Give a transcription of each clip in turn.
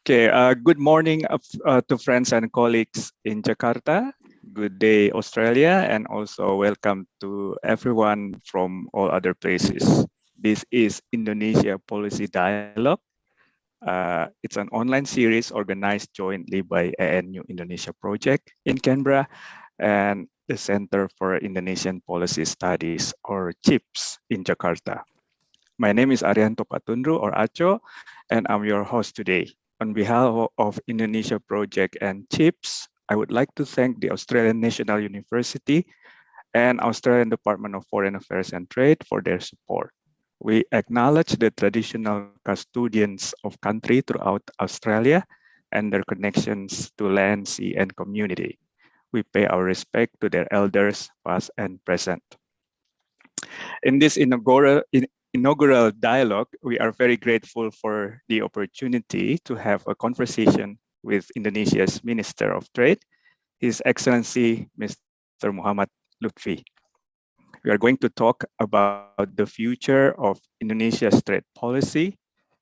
Okay, good morning to friends and colleagues in Jakarta. Good day, Australia, and also welcome to everyone from all other places. This is Indonesia Policy Dialogue. It's an online series organized jointly by ANU Indonesia Project in Canberra and the Center for Indonesian Policy Studies, or CIPS, in Jakarta. My name is Arianto Patunru, or Acho, and I'm your host today. On behalf of Indonesia Project and CIPS, I would like to thank the Australian National University and Australian Department of Foreign Affairs and Trade for their support. We acknowledge the traditional custodians of country throughout Australia and their connections to land, sea, and community. We pay our respect to their elders, past and present. In this inaugural dialogue, we are very grateful for the opportunity to have a conversation with Indonesia's Minister of Trade, His Excellency Mr. Muhammad Lutfi. We are going to talk about the future of Indonesia's trade policy,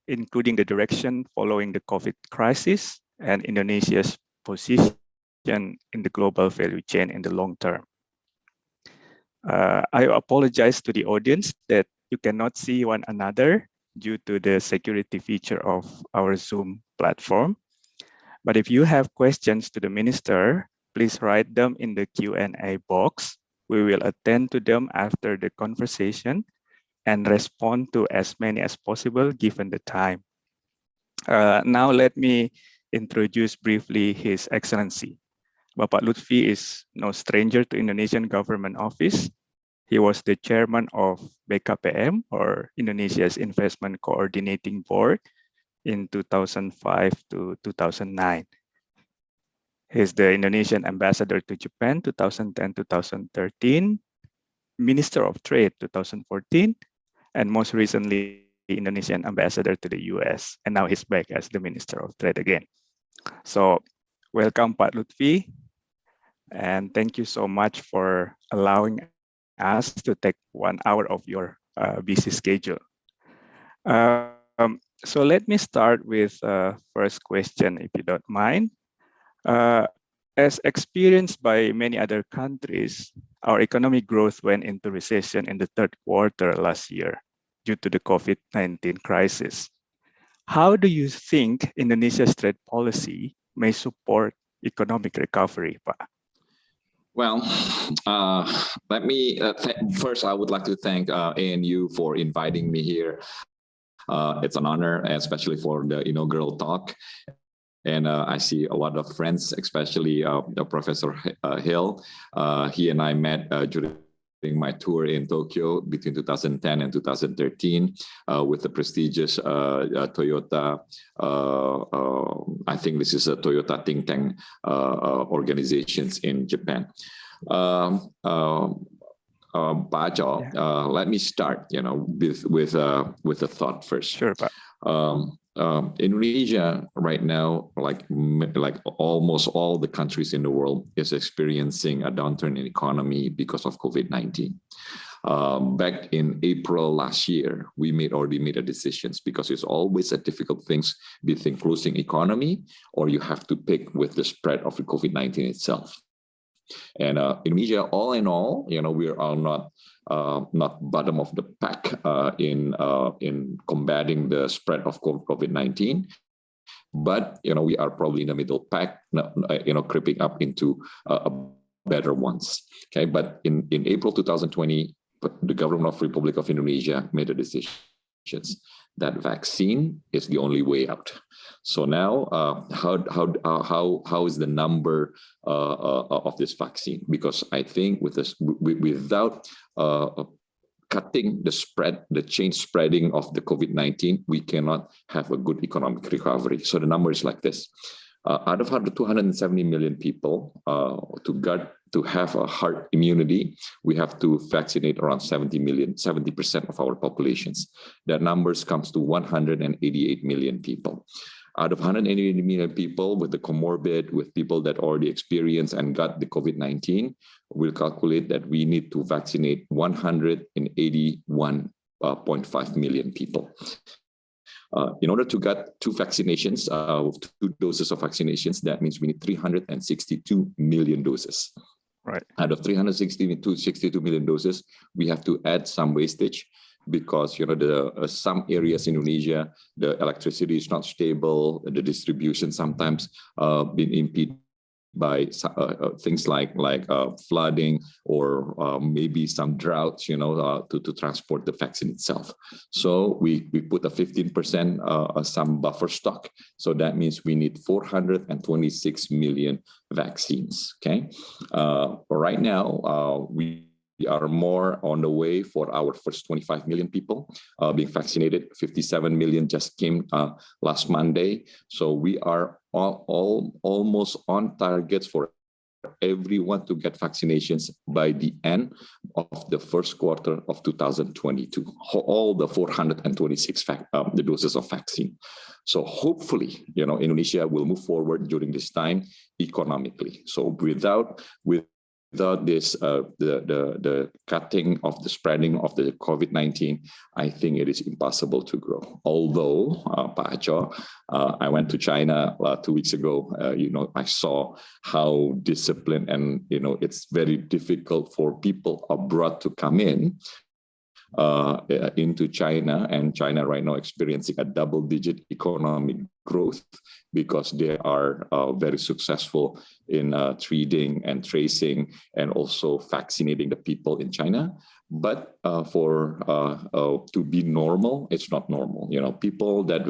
including the direction following the COVID crisis and Indonesia's position in the global value chain in the long term. I apologize to the audience that you cannot see one another due to the security feature of our Zoom platform. But if you have questions to the minister, please write them in the Q&A box. We will attend to them after the conversation and respond to as many as possible given the time. Now let me introduce briefly His Excellency. Bapak Lutfi is no stranger to Indonesian government office. He was the chairman of BKPM, or Indonesia's Investment Coordinating Board, in 2005 to 2009. He's the Indonesian ambassador to Japan, 2010-2013, Minister of Trade, 2014, and most recently, Indonesian ambassador to the US. And now he's back as the Minister of Trade again. So welcome, Pak Lutfi. And thank you so much for allowing us to take 1 hour of your busy schedule. So let me start with first question, if you don't mind. As experienced by many other countries, our economic growth went into recession in the third quarter last year due to the COVID-19 crisis. How do you think Indonesia's trade policy may support economic recovery, Pak? Well, let me first, I would like to thank ANU for inviting me here. It's an honor, especially for the inaugural talk. And I see a lot of friends, especially Professor Hill. He and I met during my tour in Tokyo between 2010 and 2013 with the prestigious Toyota. I think this is a Toyota think tank organizations in Japan. Bajo, let me start, with a thought first. Sure, Pak. Indonesia right now, like almost all the countries in the world, is experiencing a downturn in economy because of COVID-19. Back in April last year, we already made a decisions, because it's always a difficult things between closing economy or you have to pick with the spread of the COVID-19 itself. And Indonesia, all in all, we are not bottom of the pack in combating the spread of COVID-19, but we are probably in the middle pack, creeping up into better ones. Okay, but in April 2020, the government of Republic of Indonesia made a decision that vaccine is the only way out. So now, how is the number of this vaccine? Because I think without cutting the chain spreading of the COVID-19, we cannot have a good economic recovery. So the number is like this. Out of 270 million people, to have a herd immunity, we have to vaccinate around 70% of our populations. That numbers comes to 188 million people. Out of 188 million people with the comorbid, with people that already experienced and got the COVID-19, we'll calculate that we need to vaccinate 181.5 million people. In order to get 2 vaccinations, 2 doses of vaccinations, that means we need 362 million doses. Right. Out of 362 million doses, we have to add some wastage because some areas in Indonesia, the electricity is not stable, the distribution sometimes been impeded by things like flooding or maybe some droughts, to transport the vaccine itself. So we put a 15% some buffer stock. So that means we need 426 million vaccines. Okay. Right now, we are more on the way for our first 25 million people being vaccinated. 57 million just came last Monday. So we are almost on targets for everyone to get vaccinations by the end of the first quarter of 2022. All the 426 the doses of vaccine. So hopefully, Indonesia will move forward during this time economically. So without this, the cutting of the spreading of the COVID-19, I think it is impossible to grow. Although, Pak Acho, I went to China 2 weeks ago. I saw how disciplined and it's very difficult for people abroad to come into China, and China right now experiencing a double-digit economic growth because they are very successful in treating and tracing and also vaccinating the people in China. But to be normal, it's not normal. People that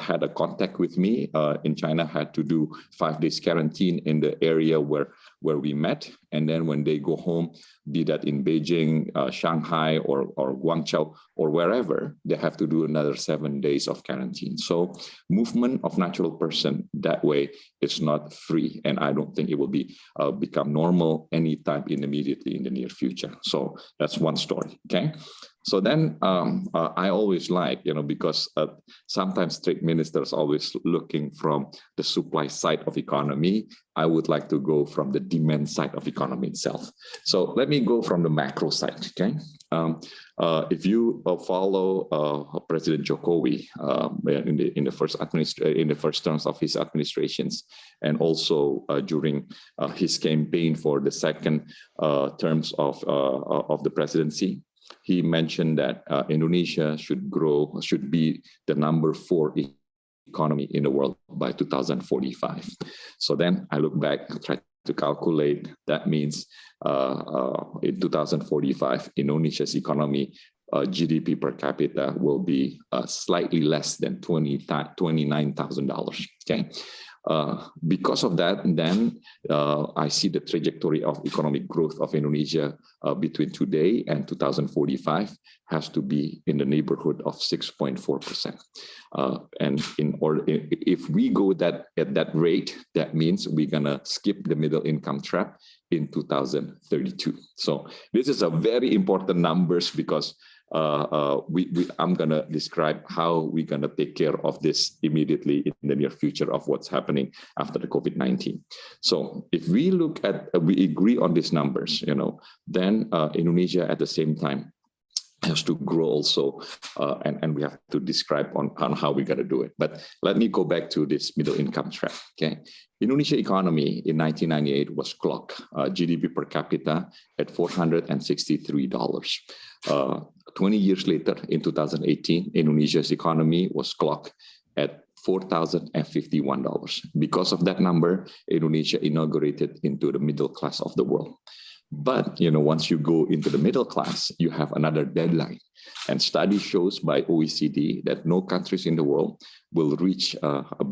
had a contact with me in China had to do 5 days quarantine in the area where we met, and then when they go home, be that in Beijing, Shanghai, or Guangzhou, or wherever, they have to do another 7 days of quarantine. So movement of natural person that way is not free, and I don't think it will become normal anytime immediately in the near future. So that's one story. Okay. So then I always like, because sometimes trade ministers always looking from the supply side of economy. I would like to go from the demand side of economy itself. So let me go from the macro side. Okay. If you follow President Jokowi in the first terms of his administrations, and also during his campaign for the second terms of the presidency, he mentioned that Indonesia should be the number 4 economy in the world by 2045. So then I look back, try to calculate. That means in 2045, Indonesia's economy GDP per capita will be slightly less than $29,000. Okay. Because of that, then I see the trajectory of economic growth of Indonesia between today and 2045 has to be in the neighborhood of 6.4%. And if we go at that rate, that means we're gonna skip the middle income trap in 2032. So this is a very important numbers because I'm going to describe how we're going to take care of this immediately in the near future of what's happening after the COVID-19. So if we look at, we agree on these numbers, then Indonesia at the same time has to grow also, and we have to describe on how we're going to do it. But let me go back to this middle income trap. Okay, Indonesia economy in 1998 was clocked GDP per capita at $463. 20 years later, in 2018, Indonesia's economy was clocked at $4,051. Because of that number, Indonesia inaugurated into the middle class of the world. But once you go into the middle class, you have another deadline. And study shows by OECD that no countries in the world will reach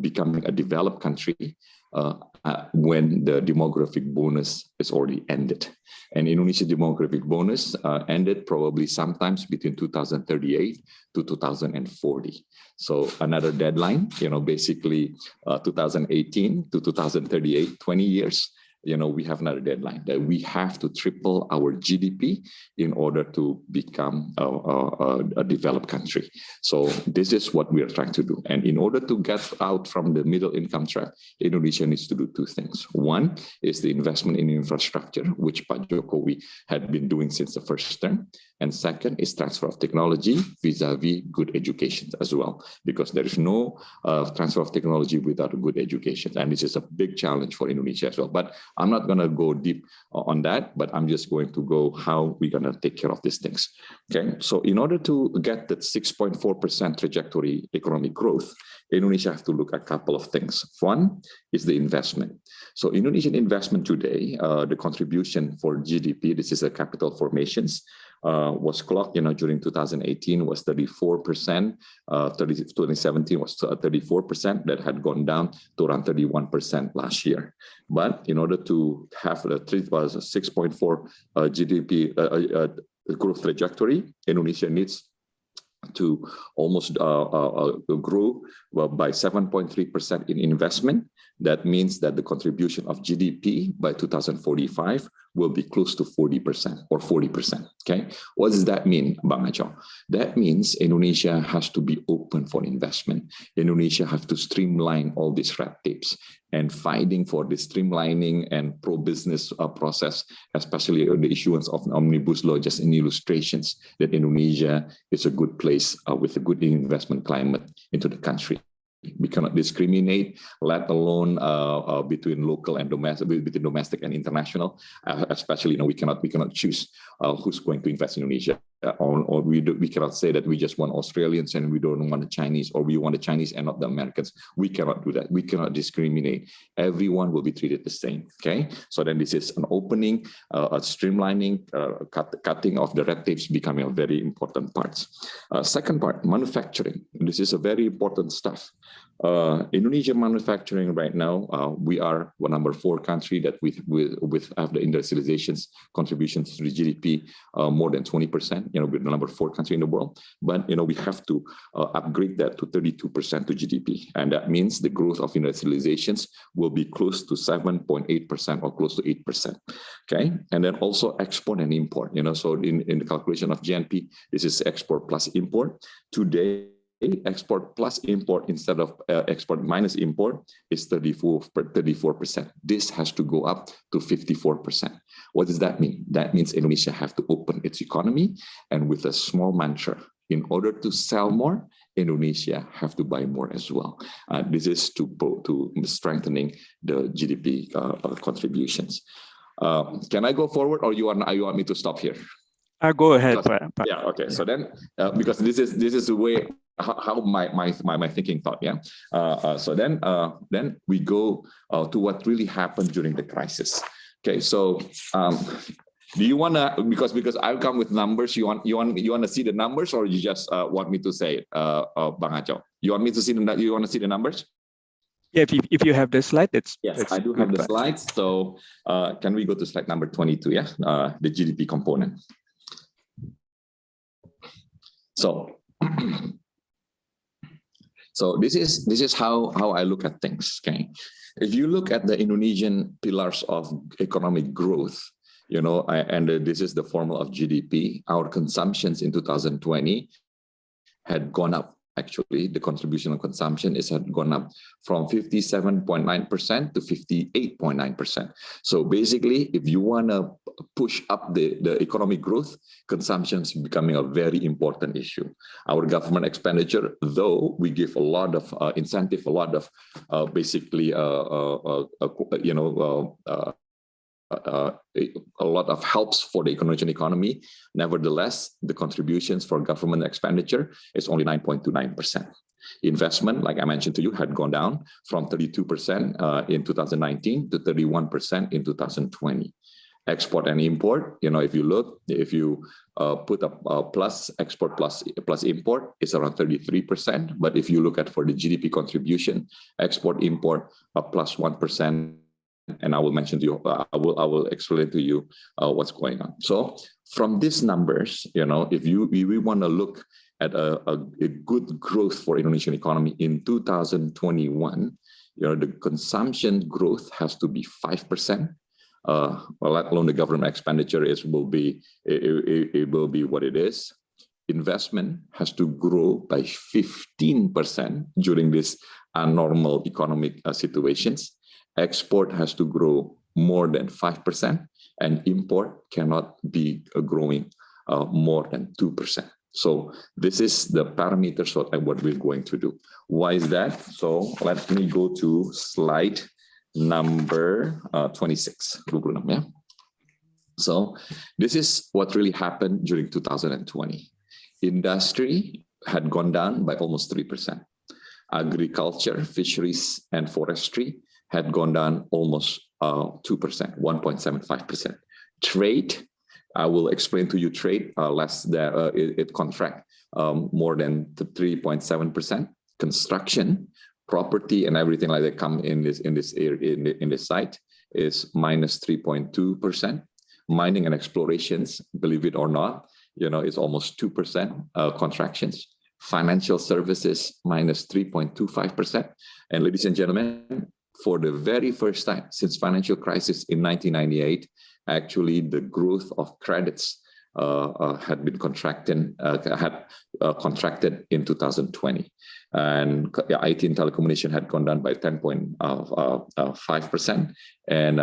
becoming a developed country when the demographic bonus is already ended. And Indonesia demographic bonus ended probably sometimes between 2038 to 2040. So another deadline, basically 2018 to 2038, 20 years. We have another deadline that we have to triple our GDP in order to become a developed country. So this is what we are trying to do. And in order to get out from the middle income trap, Indonesia needs to do 2 things. One is the investment in infrastructure, which Pak Jokowi had been doing since the first term. And second is transfer of technology vis-a-vis good education as well, because there is no transfer of technology without a good education. And this is a big challenge for Indonesia as well. But I'm not going to go deep on that, but I'm just going to go how we're going to take care of these things. Okay, so in order to get that 6.4% trajectory economic growth, Indonesia has to look at a couple of things. One is the investment. So Indonesian investment today, the contribution for GDP, this is a capital formations, was clocked, during 2018 was 34%, 2017 was 34%, that had gone down to around 31% last year. But in order to have a 6.4 GDP growth trajectory, Indonesia needs to almost grow by 7.3% in investment. That means that the contribution of GDP by 2045 will be close to 40% or 40%. Okay, what does that mean, Bang Acho? That means Indonesia has to be open for investment. Indonesia has to streamline all these red tapes, and fighting for the streamlining and pro-business process, especially the issuance of an omnibus law, just in illustrations that Indonesia is a good place with a good investment climate into the country. We cannot discriminate, let alone between local and domestic, between domestic and international. Especially, we cannot choose who's going to invest in Indonesia, or we cannot say that we just want Australians and we don't want the Chinese, or we want the Chinese and not the Americans. We cannot do that. We cannot discriminate. Everyone will be treated the same. Okay, so then this is an opening, a streamlining, cutting of the red tapes becoming a very important part. Second part, manufacturing. This is a very important stuff. Indonesian manufacturing right now, we are number 4 country that with have the industrialization's contributions to the GDP more than 20%. We're the number 4 country in the world, but we have to upgrade that to 32% to GDP, and that means the growth of industrializations will be close to 7.8% or close to 8%. Okay, and then also export and import. So in the calculation of GNP, this is export plus import. Today, export plus import instead of export minus import is 34%. This has to go up to 54%. What does that mean? That means Indonesia have to open its economy, and with a small mantra, in order to sell more, Indonesia have to buy more as well. This is to strengthening the GDP contributions. Can I go forward, or you want me to stop here? Go ahead. Yeah. Okay. So then, because this is the way how my thinking thought. Yeah. So then we go to what really happened during the crisis. Okay. So do you wanna, because I'll come with numbers, you want to see the numbers, or you just want me to say it, Bang Acho? You want me to see you want to see the numbers? Yeah, if you have the slide, yes, I do have the slides. So can we go to slide number 22? Yeah, the GDP component. So, this is how I look at things. Okay, if you look at the Indonesian pillars of economic growth, and this is the formula of GDP. Our consumptions in 2020 had gone up. Actually, the contribution of consumption had gone up from 57.9% to 58.9%. So basically, if you want to push up the economic growth, consumption is becoming a very important issue. Our government expenditure, though we give a lot of incentive, a lot of basically a lot of helps for the Indonesian economy. Nevertheless, the contributions for government expenditure is only 9.29%. Investment, like I mentioned to you, had gone down from 32% in 2019 to 31% in 2020. Export and import, if you put a plus export plus import, it's around 33%. But if you look at for the GDP contribution, export import a plus 1%. And I will mention to you, I will explain to you what's going on. So from these numbers, if we want to look at a good growth for Indonesian economy in 2021, the consumption growth has to be 5%. Let alone the government expenditure will be what it is. Investment has to grow by 15% during this abnormal economic situations. Export has to grow more than 5%, and import cannot be growing more than 2%. So this is the parameters of what we're going to do. Why is that? So let me go to slide number 26. So this is what really happened during 2020. Industry had gone down by almost 3%. Agriculture, fisheries, and forestry had gone down almost 2%, 1.75%. Trade, I will explain to you trade, it contract more than 3.7%. Construction, property, and everything like that come in this area, in this site is minus 3.2%. Mining and explorations, believe it or not, it's almost 2% contractions. Financial services minus 3.25%. And ladies and gentlemen, for the very first time since financial crisis in 1998, actually the growth of credits had been contracted in 2020. And IT and telecommunication had gone down by 10.5%, and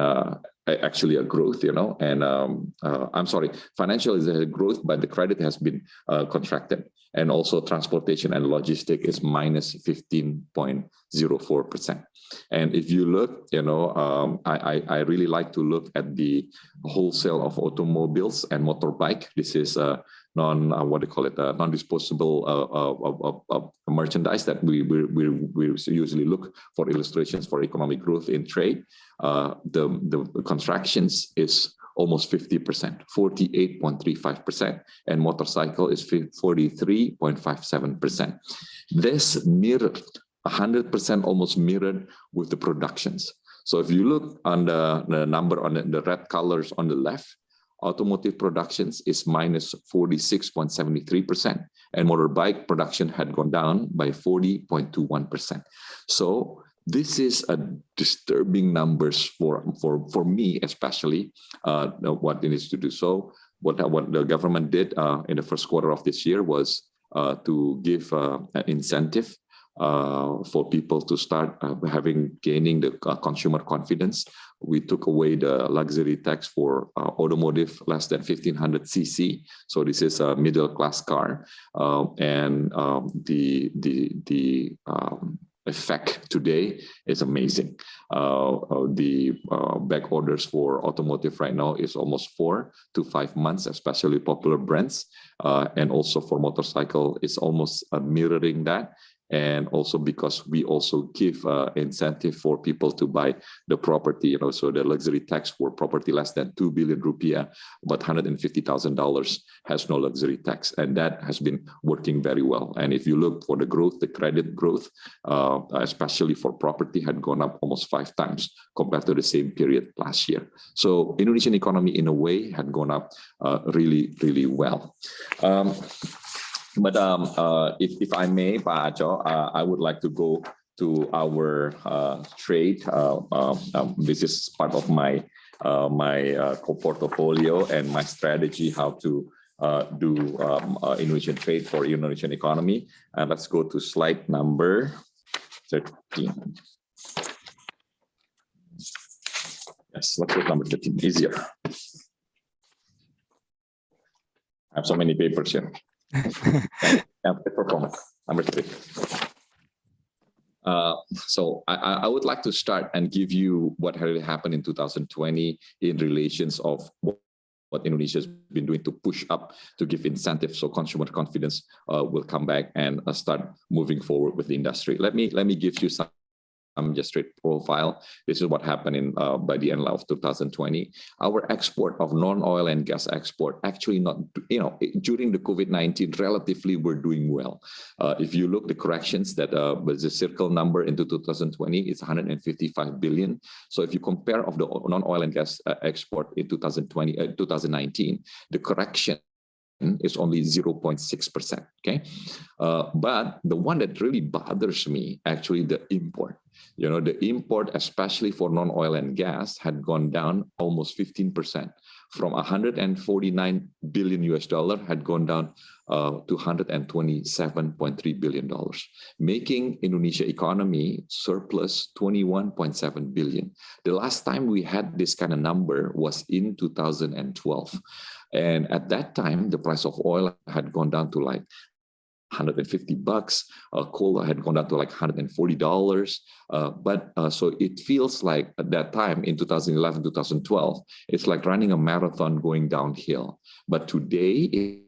actually a growth, and I'm sorry, financial is a growth, but the credit has been contracted. And also transportation and logistics is minus 15.04%. And if you look, I really like to look at the wholesale of automobiles and motorbike. This is non-disposable merchandise that we usually look for illustrations for economic growth in trade. The contractions is almost 50%, 48.35%, and motorcycle is 43.57%. This mirrored 100%, almost mirrored with the productions. So if you look on the number on the red colors on the left, automotive productions is minus 46.73%, and motorbike production had gone down by 40.21%. So this is a disturbing numbers for me, especially what it needs to do. So what the government did in the first quarter of this year was to give an incentive for people to start gaining the consumer confidence. We took away the luxury tax for automotive less than 1500 cc. So this is a middle class car, and the effect today is amazing. The back orders for automotive right now is almost 4 to 5 months, especially popular brands, and also for motorcycle is almost mirroring that. And also because we also give incentive for people to buy the property, so the luxury tax for property less than 2 billion rupiah, but $150,000 has no luxury tax. And that has been working very well. And if you look for the growth, the credit growth, especially for property, had gone up almost 5 times compared to the same period last year. So Indonesian economy in a way had gone up really, really well. But if I may, Pak Aco, I would like to go to our trade. This is part of my portfolio and my strategy how to do Indonesian trade for Indonesian economy. And let's go to slide number 13. Yes, let's go to number 13. Easier. I have so many papers here. Performance number 3. So I would like to start and give you what had happened in 2020 in relations of what Indonesia has been doing to push up to give incentives so consumer confidence will come back and start moving forward with the industry. Let me give you some just straight profile. This is what happened in by the end of 2020. Our export of non-oil and gas export actually not, during the COVID-19 relatively we're doing well. If you look the corrections that was the circle number into 2020, it's 155 billion. So if you compare of the non-oil and gas export in 2019, the correction is only 0.6%. Okay, but the one that really bothers me actually the import. The import, especially for non-oil and gas, had gone down almost 15%. From 149 billion US dollar had gone down $227.3 billion, making Indonesia economy surplus 21.7 billion. The last time we had this kind of number was in 2012. And at that time, the price of oil had gone down to like $150. Coal had gone down to like $140. So it feels like at that time in 2011, 2012, it's like running a marathon going downhill. But today,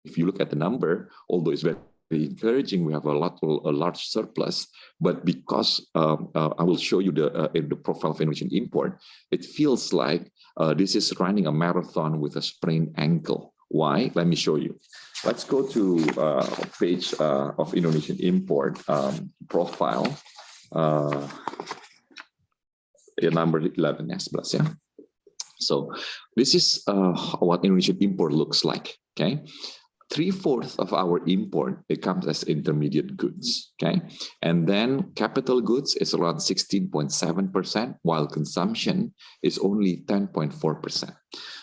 if you look at the number, although it's very encouraging, we have a large surplus. But because I will show you in the profile of Indonesian import, it feels like this is running a marathon with a sprained ankle. Why? Let me show you. Let's go to page of Indonesian import profile. Number 11, yes, plus, yeah. So this is what Indonesian import looks like, okay? 3/4 of our import, it comes as intermediate goods, okay? And then capital goods is around 16.7%, while consumption is only 10.4%.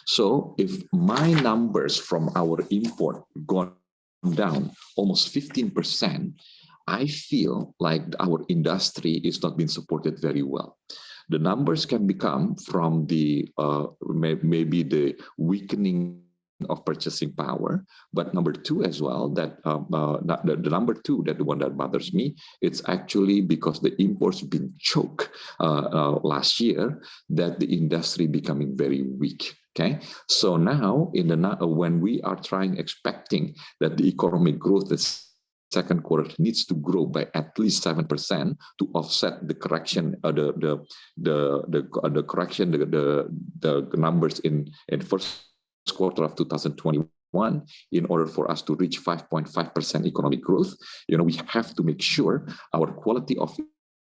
So if my numbers from our import gone down almost 15%, I feel like our industry is not being supported very well. The numbers can become from the maybe the weakening of purchasing power, but number two as well, that the number two, that the one that bothers me, it's actually because the imports been choked last year, that the industry becoming very weak. Okay, so now when we are expecting that the economic growth is second quarter needs to grow by at least 7% to offset the correction, the numbers in first quarter of 2021, in order for us to reach 5.5% economic growth. We have to make sure our quality of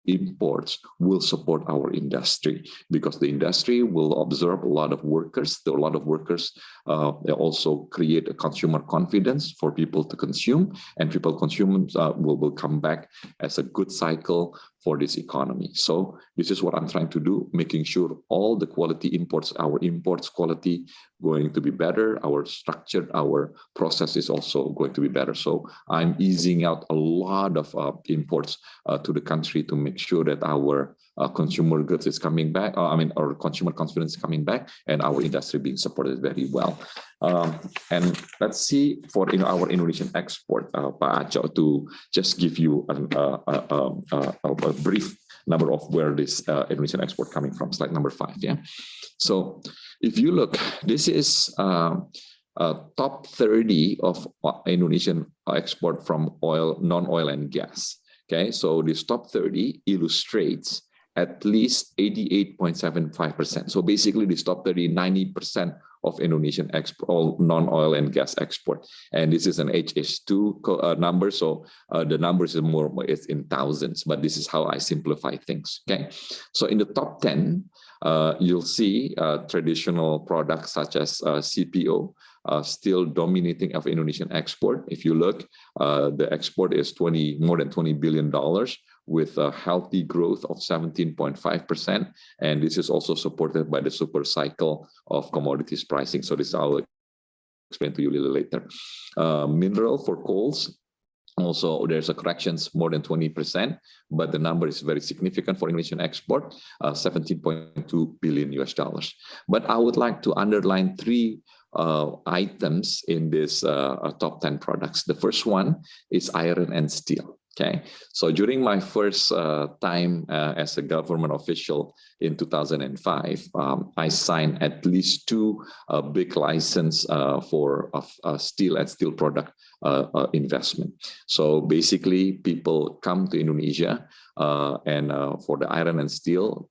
imports will support our industry, because the industry will absorb a lot of workers. A lot of workers they also create a consumer confidence for people to consume, and people consume will come back as a good cycle for this economy. So this is what I'm trying to do, making sure all the quality imports, our imports quality going to be better, our structure, our process is also going to be better. So I'm easing out a lot of imports to the country to make sure that our consumer goods is coming back, our consumer confidence is coming back, and our industry being supported very well. And let's see for our Indonesian export, Pak Aco, to just give you a brief number of where this Indonesian export coming from. Slide number 5, yeah. So if you look, this is top 30 of Indonesian export from oil, non-oil and gas. Okay, so this top 30 illustrates at least 88.75%. So basically this top 30, 90% of Indonesian export, all non-oil and gas export. And this is an HS2 number, so the numbers is it's in thousands, but this is how I simplify things, okay? So in the top 10, you'll see traditional products such as CPO, still dominating of Indonesian export. If you look, the export is more than $20 billion, with a healthy growth of 17.5%. And this is also supported by the super cycle of commodities pricing. So this I'll explain to you a little later. Mineral for coals, also there's a corrections more than 20%, but the number is very significant for Indonesian export, $17.2 billion US. But I would like to underline three items in this top 10 products. The first one is iron and steel. Okay, so during my first time as a government official in 2005, I signed at least 2 big license for steel and steel product investment. So basically, people come to Indonesia and for the iron and steel,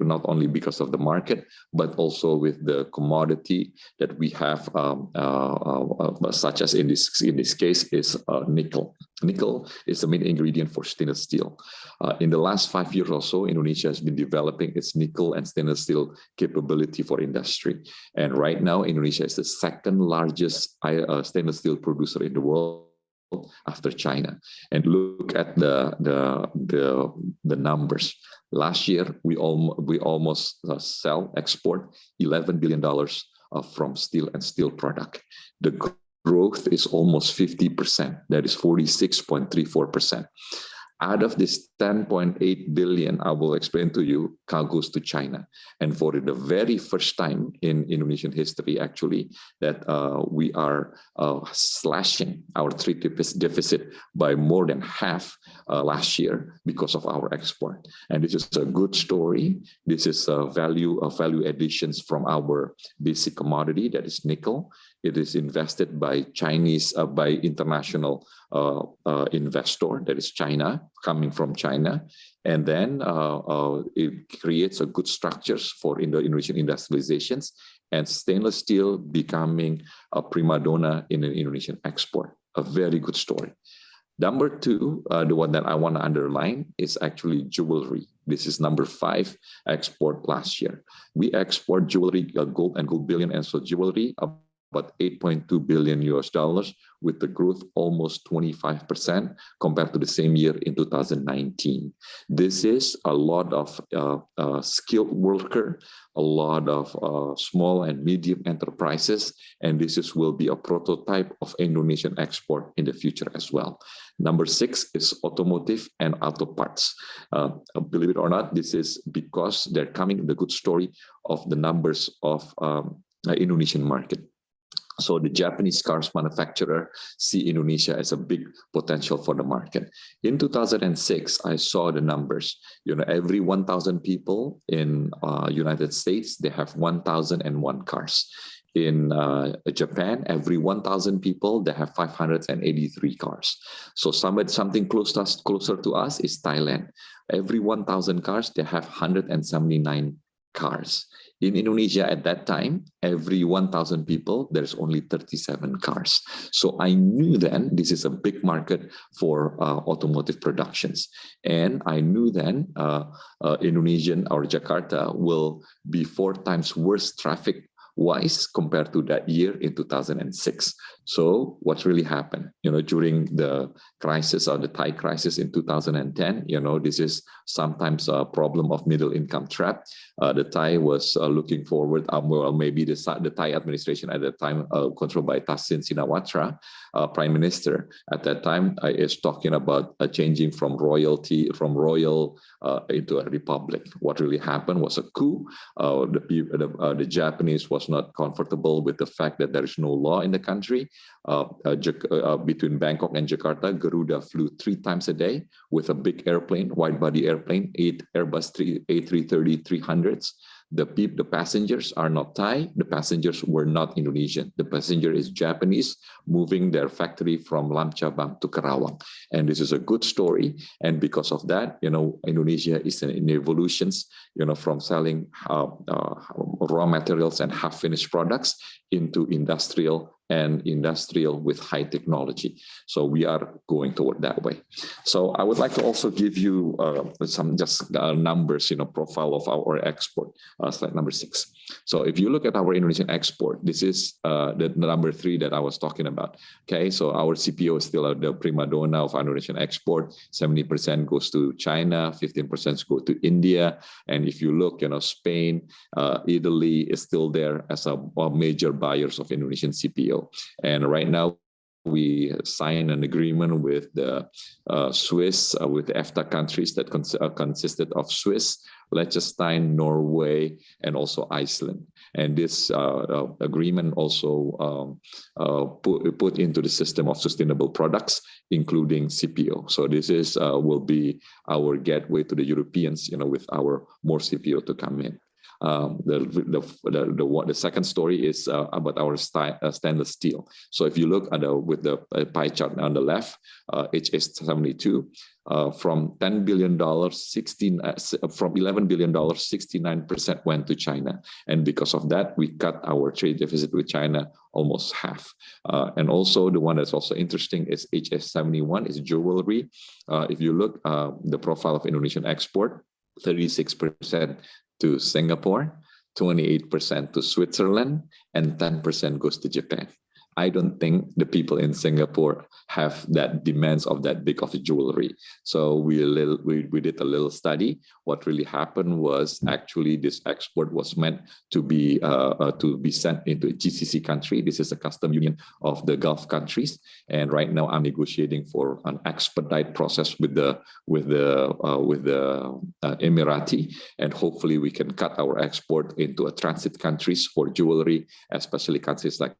not only because of the market, but also with the commodity that we have, such as in this case is nickel. Nickel is the main ingredient for stainless steel. In the last 5 years or so, Indonesia has been developing its nickel and stainless steel capability for industry. And right now, Indonesia is the second largest stainless steel producer in the world after China. And look at the numbers. Last year, we almost export $11 billion from steel and steel product. The growth is almost 50%. That is 46.34%. Out of this 10.8 billion, I will explain to you, goes to China. And for the very first time in Indonesian history, actually, that we are slashing our trade deficit by more than half last year because of our export. And this is a good story. This is value additions from our basic commodity, that is nickel. It is invested by international investor, that is China, coming from China. And then it creates a good structures for Indonesian industrializations, and stainless steel becoming a prima donna in an Indonesian export. A very good story. Number two, the one that I want to underline is actually jewelry. This is number 5 export last year. We export jewelry, gold and gold bullion, and so jewelry, about $8.2 billion with the growth almost 25% compared to the same year in 2019. This is a lot of skilled worker, a lot of small and medium enterprises, and will be a prototype of Indonesian export in the future as well. Number 6 is automotive and auto parts. Believe it or not, this is because they're coming the good story of the numbers of Indonesian market. So the Japanese cars manufacturer see Indonesia as a big potential for the market. In 2006, I saw the numbers. Every 1,000 people in United States, they have 1,001 cars. In Japan, every 1,000 people, they have 583 cars. So something closer to us is Thailand. Every 1,000 cars, they have 179 cars. In Indonesia at that time, every 1,000 people, there's only 37 cars. So I knew then this is a big market for automotive productions. And I knew then Indonesian or Jakarta will be 4 times worse traffic-wise compared to that year in 2006. So what really happened? During the crisis or the Thai crisis in 2010, this is sometimes a problem of middle income trap. The Thai was looking forward, maybe the Thai administration at that time, controlled by Thaksin Shinawatra, prime minister at that time, is talking about changing from royal into a republic. What really happened was a coup. The Japanese was not comfortable with the fact that there is no law in the country. Between Bangkok and Jakarta, Garuda flew 3 times a day with a big airplane, wide-body airplane, 8 Airbus A330-300s. The passengers are not Thai. The passengers were not Indonesian. The passenger is Japanese, moving their factory from Lam Cabang to Karawang. And this is a good story. And because of that, Indonesia is in evolutions, from selling raw materials and half-finished products into industrial with high technology. So we are going toward that way. So I would like to also give you some numbers, profile of our export. Slide number 6. So if you look at our Indonesian export, this is the number 3 that I was talking about. Okay, so our CPO is still the prima donna of Indonesian export. 70% goes to China, 15% go to India, and if you look, Spain, Italy is still there as a major buyers of Indonesian CPO. And right now, we signed an agreement with the Swiss, with the EFTA countries that consisted of Swiss, Liechtenstein, Norway, and also Iceland. And this agreement also put into the system of sustainable products, including CPO. So this will be our gateway to the Europeans, with our more CPO to come in. The second story is about our stainless steel. So if you look at with the pie chart on the left, HS72, from $10 billion, from $11 billion, 69% went to China. And because of that, we cut our trade deficit with China almost half. And also the one that's also interesting is HS71, is jewelry. If you look the profile of Indonesian export, 36% to Singapore, 28% to Switzerland, and 10% goes to Japan. I don't think the people in Singapore have that demands of that big of a jewelry. So we did a little study. What really happened was actually this export was meant to be sent into a GCC country. This is a custom union of the Gulf countries, and right now I'm negotiating for an expedite process with the Emirati, and hopefully we can cut our export into a transit countries for jewelry, especially countries like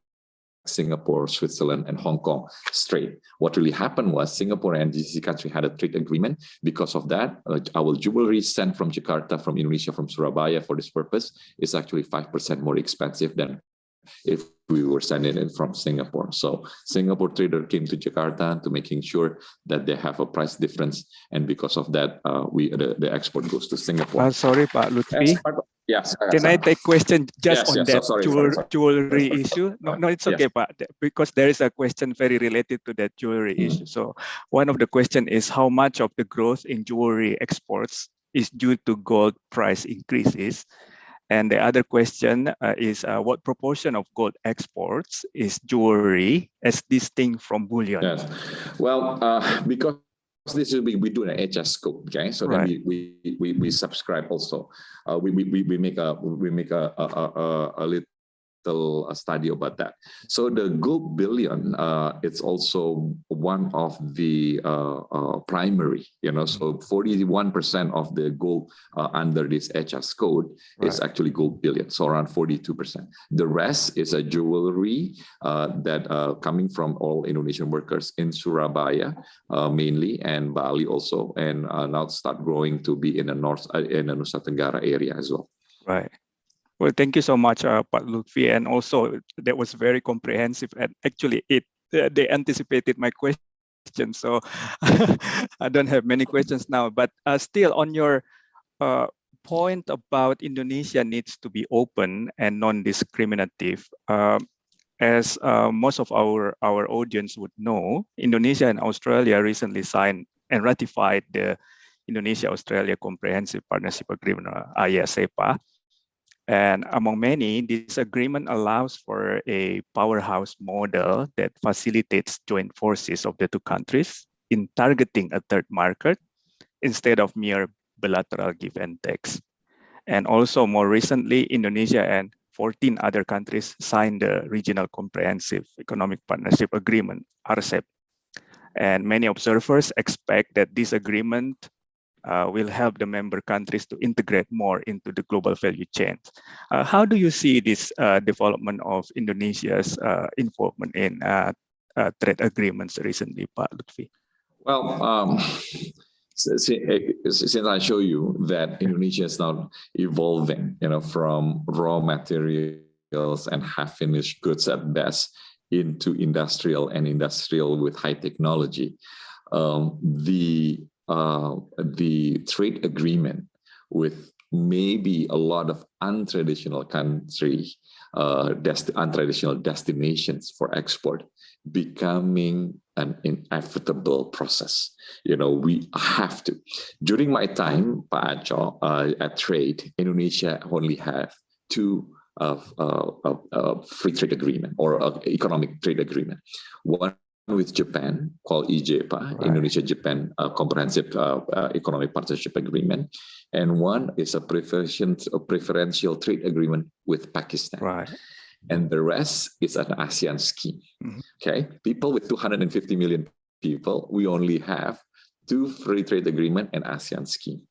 Singapore, Switzerland, and Hong Kong straight. What really happened was Singapore and GCC country had a trade agreement. Because of that, our jewelry sent from Jakarta, from Indonesia, from Surabaya for this purpose is actually 5% more expensive than if we were sending it from Singapore. So Singapore trader came to Jakarta to making sure that they have a price difference, and because of that, the export goes to Singapore. Sorry, Pak Lutfi. Yes. Can I take question just on that sorry. jewelry issue? No, it's okay, Yes. Pak, because there is a question very related to that jewelry issue. So one of the question is how much of the growth in jewelry exports is due to gold price increases? And the other question is what proportion of gold exports is jewelry as distinct from bullion? Yes. Well, because this is we do an HS scope, okay? So Right. then we subscribe also. We make a little study about that. So the gold bullion, it's also one of the primary, so 41% of the gold under this HS code is actually gold bullion, so around 42%. The rest is a jewelry that coming from all Indonesian workers in Surabaya mainly, and Bali also, and now start growing to be in the north, in the Nusa Tenggara area as well. Right. Well, thank you so much, Pak Lutfi, and also that was very comprehensive, and actually they anticipated my question, so I don't have many questions now. But still, on your point about Indonesia needs to be open and non-discriminative, as most of our audience would know, Indonesia and Australia recently signed and ratified the Indonesia-Australia Comprehensive Partnership Agreement, IASEPA. And among many, this agreement allows for a powerhouse model that facilitates joint forces of the two countries in targeting a third market instead of mere bilateral give and takes. And also more recently, Indonesia and 14 other countries signed the Regional Comprehensive Economic Partnership Agreement, RCEP. And many observers expect that this agreement will help the member countries to integrate more into the global value chain. How do you see this development of Indonesia's involvement in trade agreements recently, Pak Lutfi? Well, since I show you that Indonesia is now evolving, from raw materials and half-finished goods at best into industrial and industrial with high technology, the trade agreement with maybe a lot of untraditional countries, untraditional destinations for export, becoming an inevitable process. We have to. During my time, Pak Aco, at trade, Indonesia only have two free trade agreement or economic trade agreement. One with Japan called IJPA, Indonesia-Japan Comprehensive Economic Partnership Agreement, and one is a preferential trade agreement with Pakistan. Right. And the rest is an ASEAN scheme. Okay, people with 250 million people, we only have two free trade agreement and ASEAN scheme.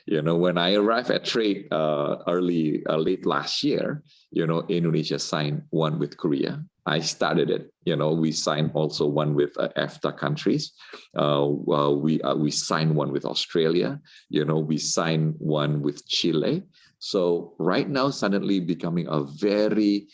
When I arrived at trade late last year, Indonesia signed one with Korea. I started it. We signed also one with EFTA countries. We signed one with Australia. We signed one with Chile. So right now, suddenly becoming a very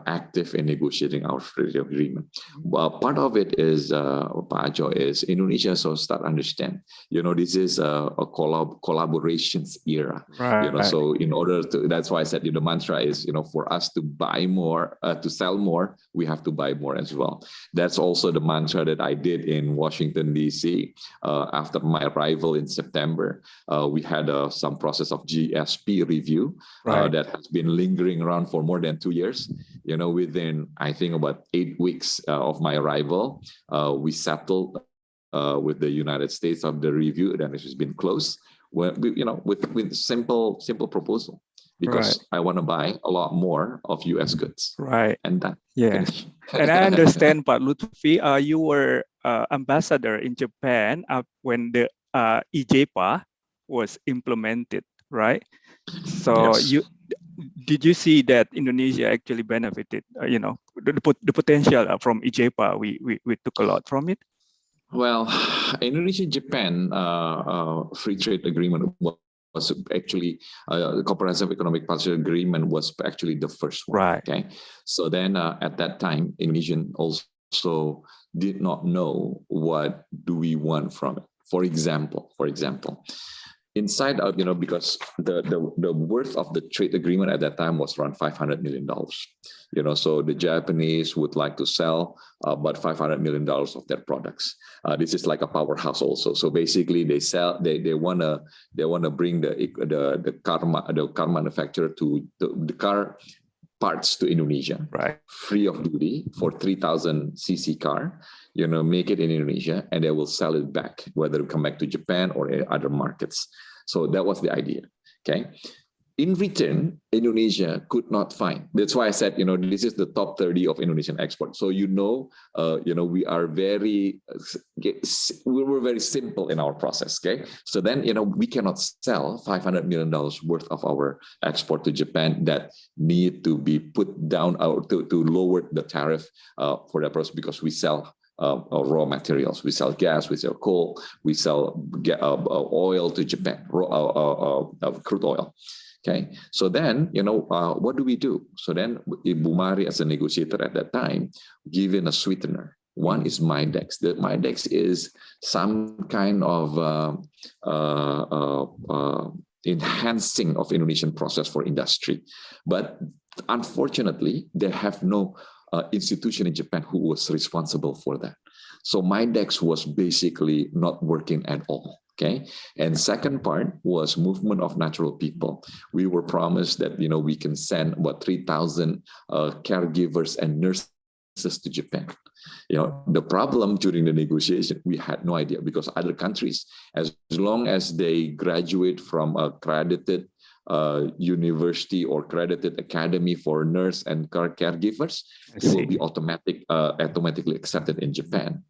active in negotiating our free trade agreement. Well, part of it is, Pak Aco, is Indonesia so start understand. This is a collaborations era. Right. So in order to, that's why I said the mantra is, for us to buy more, to sell more, we have to buy more as well. That's also the mantra that I did in Washington, D.C. After my arrival in September. We had some process of GSP GSP review that has been lingering around for more than 2 years. Within, I think, about 8 weeks of my arrival, we settled with the United States of the review, and it has been closed. With simple proposal, because I want to buy a lot more of US goods. Right. And that. Yeah. And I understand, Pak Lutfi, you were ambassador in Japan when the IJPA was implemented, right? So yes. did you see that Indonesia actually benefited? The potential from IJPA, we took a lot from it. Well, Indonesia-Japan free trade agreement was actually the Comprehensive Economic Partnership Agreement was actually the first one. Right. Okay. So then at that time, Indonesian also did not know what do we want from it. For example, inside of, because the worth of the trade agreement at that time was around $500 million. So the Japanese would like to sell about $500 million of their products. This is like a powerhouse also. So basically, they wanna bring the car manufacturer to the car parts to Indonesia, right, free of duty for 3,000 cc car. Make it in Indonesia, and they will sell it back, whether it come back to Japan or other markets. So that was the idea. Okay. In return, Indonesia could not find. That's why I said, this is the top 30 of Indonesian export. So we are we were very simple in our process. Okay. So then, we cannot sell $500 million worth of our export to Japan that need to be put down to lower the tariff for that process, because we sell raw materials. We sell gas, we sell coal, we sell oil to Japan, crude oil. Okay, so then, what do we do? So then Ibu Mari, as a negotiator at that time, given a sweetener. One is MIDEX. The MIDEX is some kind of enhancing of Indonesian process for industry. But unfortunately, they have no institution in Japan who was responsible for that. So MIDEX was basically not working at all. Okay. And second part was movement of natural people. We were promised that, we can send about 3,000 caregivers and nurses to Japan. The problem during the negotiation, we had no idea, because other countries, as long as they graduate from a accredited university or accredited academy for nurse and caregivers, it will be automatically accepted in Japan.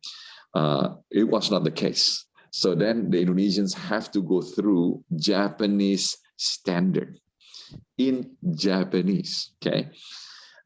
It was not the case. So then the Indonesians have to go through Japanese standard in Japanese. Okay.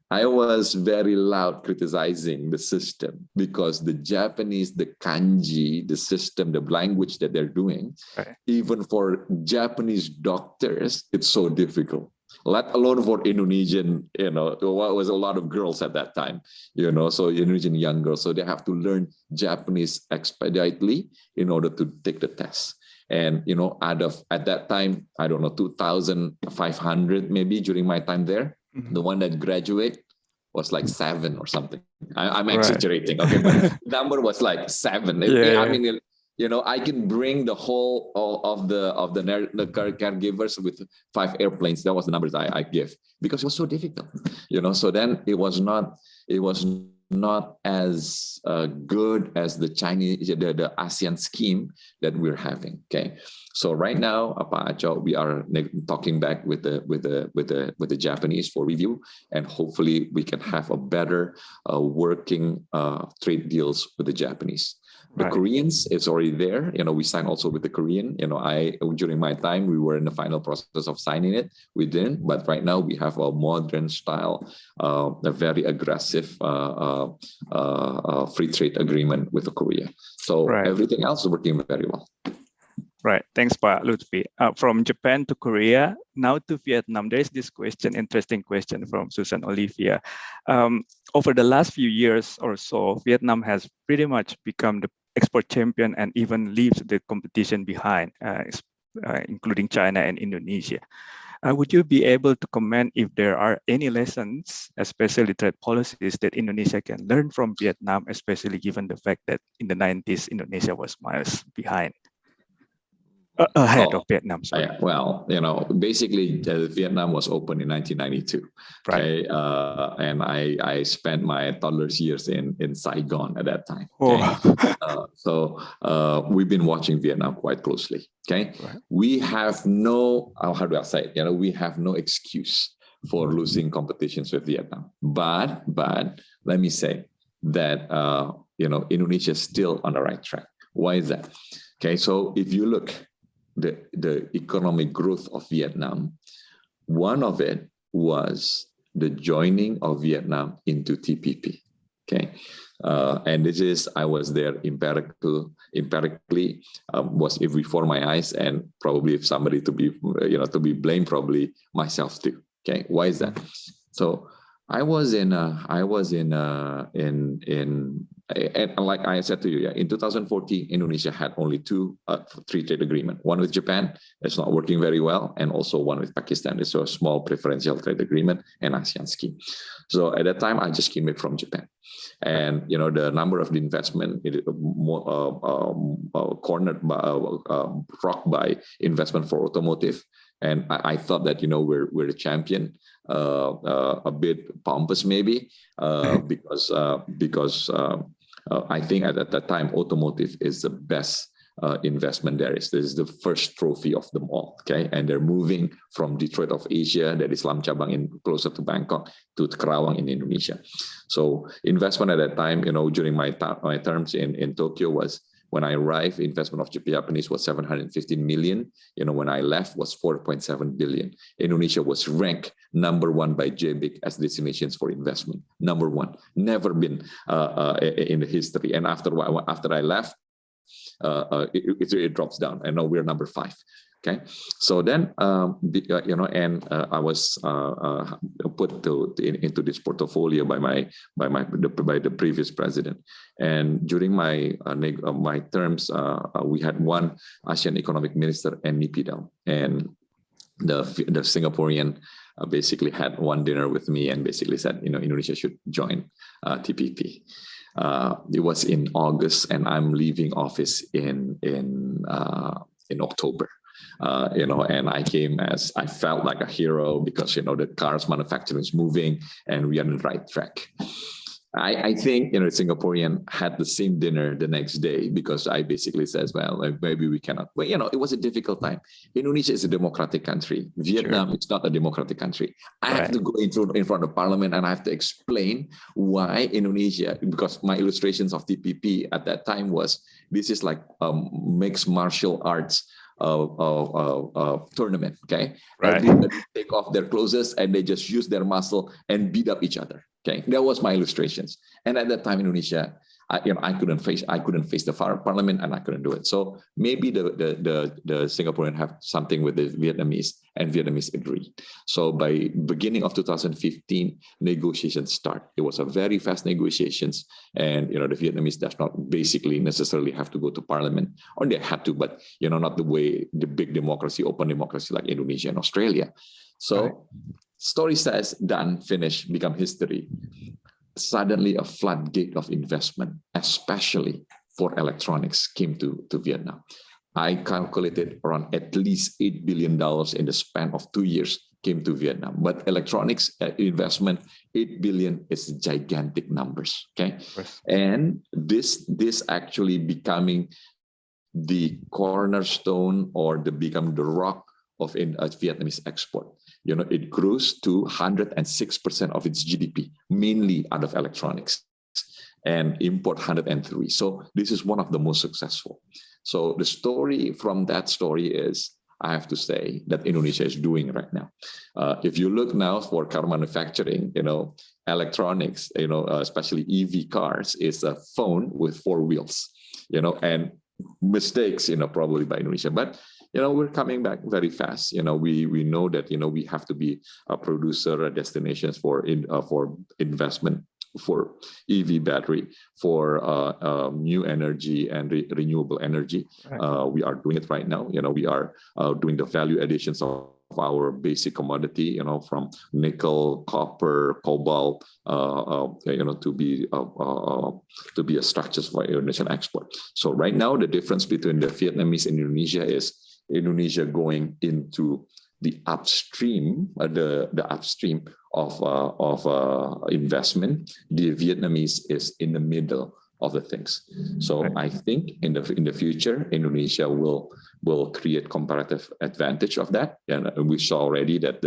I was very loud criticizing the system, because the Japanese, the kanji, the system, the language that they're doing, right, even for Japanese doctors, it's so difficult. Let alone for Indonesian, was a lot of girls at that time, so Indonesian young girls. So they have to learn Japanese expeditiously in order to take the test. And, at that time, I don't know, 2,500 maybe during my time there. Mm-hmm. The one that graduate was like 7 or something. I'm exaggerating, okay, but number was like 7. Yeah. I mean, I can bring the whole of the caregivers with 5 airplanes. That was the numbers I give, because it was so difficult, So then it was not as good as the Chinese, the ASEAN scheme that we're having. Okay, so right now, Pak Acho, we are talking back with the Japanese for review, and hopefully we can have a better working trade deals with the Japanese. The right. Koreans, it's already there. We signed also with the Korean. During my time, we were in the final process of signing it. We didn't, but right now we have a modern style, a very aggressive free trade agreement with the Korea. So right. Everything else is working very well. Right. Thanks, Pak Lutfi. From Japan to Korea, now to Vietnam. There is this interesting question from Susan Olivia. Over the last few years or so, Vietnam has pretty much become the export champion and even leaves the competition behind, including China and Indonesia. Would you be able to comment if there are any lessons, especially trade policies, that Indonesia can learn from Vietnam, especially given the fact that in the 90s, Indonesia was miles behind? Ahead Oh, of Vietnam, sorry. well, basically Vietnam was opened in 1992. Right. Okay, and I spent my toddler's years in Saigon at that time. Oh. Okay, so we've been watching Vietnam quite closely. Okay, Right. we have no, how do I say it? We have no excuse for losing competitions with Vietnam. But let me say that Indonesia is still on the right track. Why is that? Okay, so if you look the economic growth of Vietnam, one of it was the joining of Vietnam into TPP. Okay, and this is, I was there empirically, was before my eyes, and probably if somebody to be blamed, probably myself too. Okay, why is that? So I was in like I said to you, in 2014, Indonesia had only two free trade agreement. One with Japan, it's not working very well, and also one with Pakistan. It's a small preferential trade agreement and ASEAN scheme. So at that time, I just came back from Japan, and the number of the investment cornered by rocked by investment for automotive. And I thought that we're a champion, a bit pompous maybe, because I think at that time automotive is the best investment there is. This is the first trophy of them all. Okay, and they're moving from Detroit of Asia, that is Lam Chabang, in closer to Bangkok, to Kerawang in Indonesia. So investment at that time, during my terms in Tokyo was, when I arrived, investment of Japanese was 715 million. When I left, was 4.7 billion. Indonesia was ranked #1 by JBIC as destinations for investment. #1, never been in the history. And after I left, it drops down, and now we're #5. Okay, so then I was put into this portfolio by the previous president, and during my terms, we had one ASEAN economic minister and Nipidel, and the Singaporean basically had one dinner with me and basically said, Indonesia should join TPP. It was in August, and I'm leaving office in October. And I came as, I felt like a hero because, the cars manufacturing is moving and we are on the right track. I think, Singaporean had the same dinner the next day because I basically says, well, maybe we cannot. But, it was a difficult time. Indonesia is a democratic country. Vietnam is not a democratic country. I have to go in front of parliament and I have to explain why Indonesia, because my illustrations of TPP at that time was, this is like mixed martial arts tournament. Okay, everybody take off their clothes and they just use their muscle and beat up each other. Okay, that was my illustrations. And at that time, Indonesia, I couldn't face the parliament, and I couldn't do it. So maybe the Singaporean have something with the Vietnamese, and Vietnamese agreed. So by beginning of 2015, negotiations start. It was a very fast negotiations, and the Vietnamese does not basically necessarily have to go to parliament, or they had to, but not the way the big democracy, open democracy like Indonesia and Australia. So story says done, finished, become history. Suddenly a floodgate of investment, especially for electronics, came to Vietnam. I calculated around at least $8 billion in the span of 2 years came to Vietnam. But electronics investment, 8 billion is gigantic numbers. Okay, and this actually becoming the cornerstone or become the rock of Vietnamese export. It grows to 106% of its GDP, mainly out of electronics, and import 103. So this is one of the most successful. So the story from that story is, I have to say, that Indonesia is doing right now. If you look now for car manufacturing, electronics, especially EV cars, is a phone with 4 wheels, and mistakes, probably by Indonesia, but we're coming back very fast. We know that we have to be a producer, destinations for investment, for EV battery, for new energy and renewable energy. We are doing it right now. We are doing the value additions of our basic commodity, from nickel, copper, cobalt, to be a structures for Indonesian export. So right now, the difference between the Vietnamese and Indonesia is Indonesia going into the upstream, the upstream of investment. The Vietnamese is in the middle of the things. So I think in the future, Indonesia will create comparative advantage of that. And we saw already that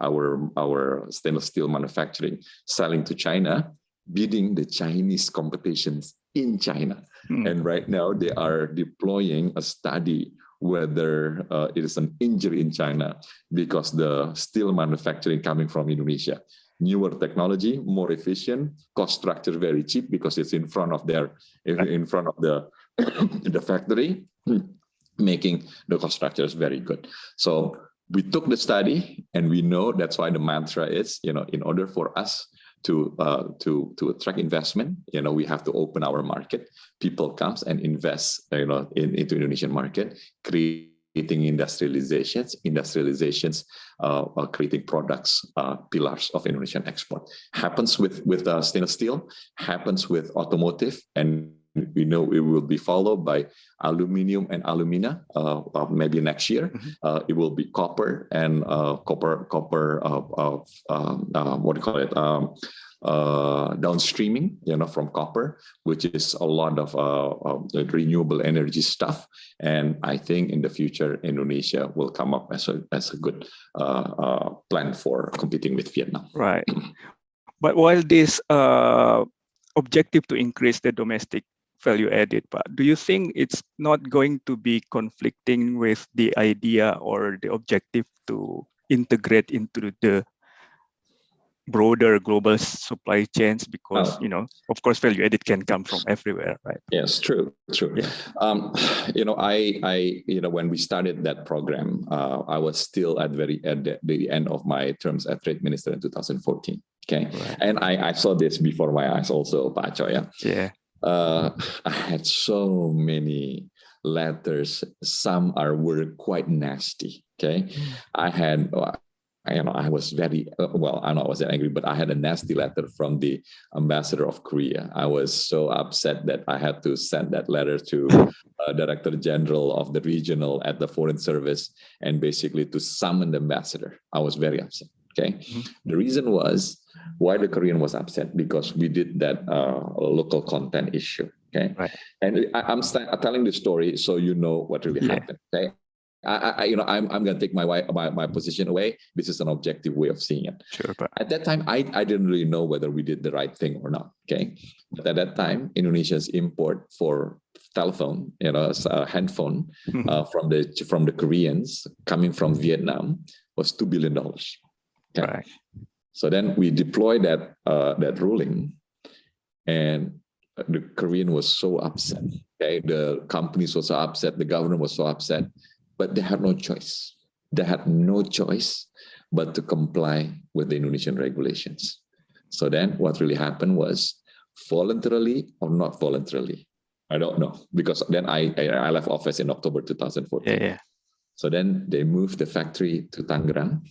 our stainless steel manufacturing selling to China, beating the Chinese competitions in China. And right now they are deploying a study whether it is an injury in China because the steel manufacturing coming from Indonesia. Newer technology, more efficient, cost structure very cheap because it's in front of the the factory, making the cost structure is very good. So we took the study, and we know that's why the mantra is, in order for us to attract investment, we have to open our market. People comes and invest, into Indonesian market, creating industrializations, creating products, pillars of Indonesian export. Happens with stainless steel, happens with automotive, and we know it will be followed by aluminum and alumina. Maybe next year, it will be copper and copper. What do you call it? Downstreaming, from copper, which is a lot of renewable energy stuff. And I think in the future, Indonesia will come up as a good plan for competing with Vietnam. Right. But while this objective to increase the domestic value added, but do you think it's not going to be conflicting with the idea or the objective to integrate into the broader global supply chains? Because of course, value added can come from everywhere, right? Yes, true. Yeah. When we started that program, I was still at the end of my terms as trade minister in 2014. Okay, right. And I saw this before my eyes also, Pak Cho. Yeah. I had so many letters. Some were quite nasty. Okay, I was very I wasn't angry, but I had a nasty letter from the ambassador of Korea. I was so upset that I had to send that letter to Director General of the regional at the Foreign Service, and basically to summon the ambassador. I was very upset. Okay, the reason was why the Korean was upset, because we did that local content issue. Okay, right. And I'm telling the story so you know what really happened. Okay. I'm going to take my position away. This is an objective way of seeing it. Sure, but at that time, I didn't really know whether we did the right thing or not. Okay, but at that time, Indonesia's import for telephone, a handphone from the Koreans coming from Vietnam was $2 billion. Okay. Right. So then we deployed that ruling, and the Korean was so upset. Okay, the companies were so upset, the government was so upset. But they had no choice. They had no choice but to comply with the Indonesian regulations. So then what really happened was, voluntarily or not voluntarily, I don't know, because then I left office in October 2014. Yeah. So then they moved the factory to Tangerang.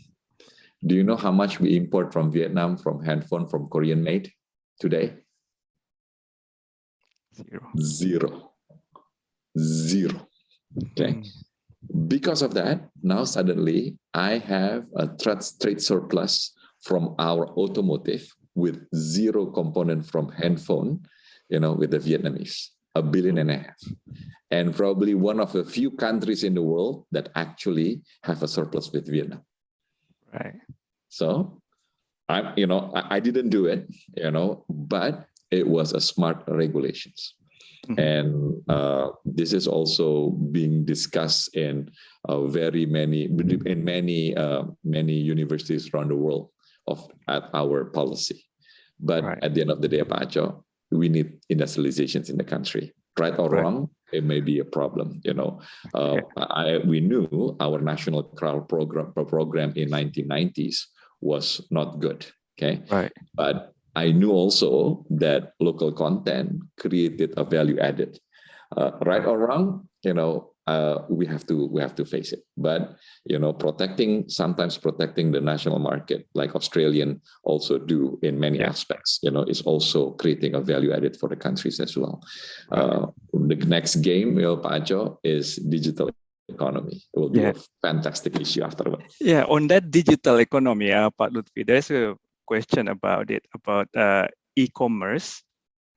Do you know how much we import from Vietnam from handphone from Korean made today? Zero. Okay. Because of that, now suddenly I have a trade surplus from our automotive with zero component from handphone, with the Vietnamese, $1.5 billion. And probably one of the few countries in the world that actually have a surplus with Vietnam. Right. So I didn't do it, but it was a smart regulations. And this is also being discussed in many universities around the world at our policy. But at the end of the day, Pak Cho, we need industrializations in the country. Right or wrong, it may be a problem. We knew our national crowd program in 1990s was not good. Okay, right. But I knew also that local content created a value added. Right or wrong, we have to face it. But sometimes protecting the national market, like Australian also do in many aspects, is also creating a value added for the countries as well. The next game, Pak Cho, is digital economy. It will be a fantastic issue afterward. Yeah, on that digital economy, Pak Lutfi, there's a question about it, about e-commerce.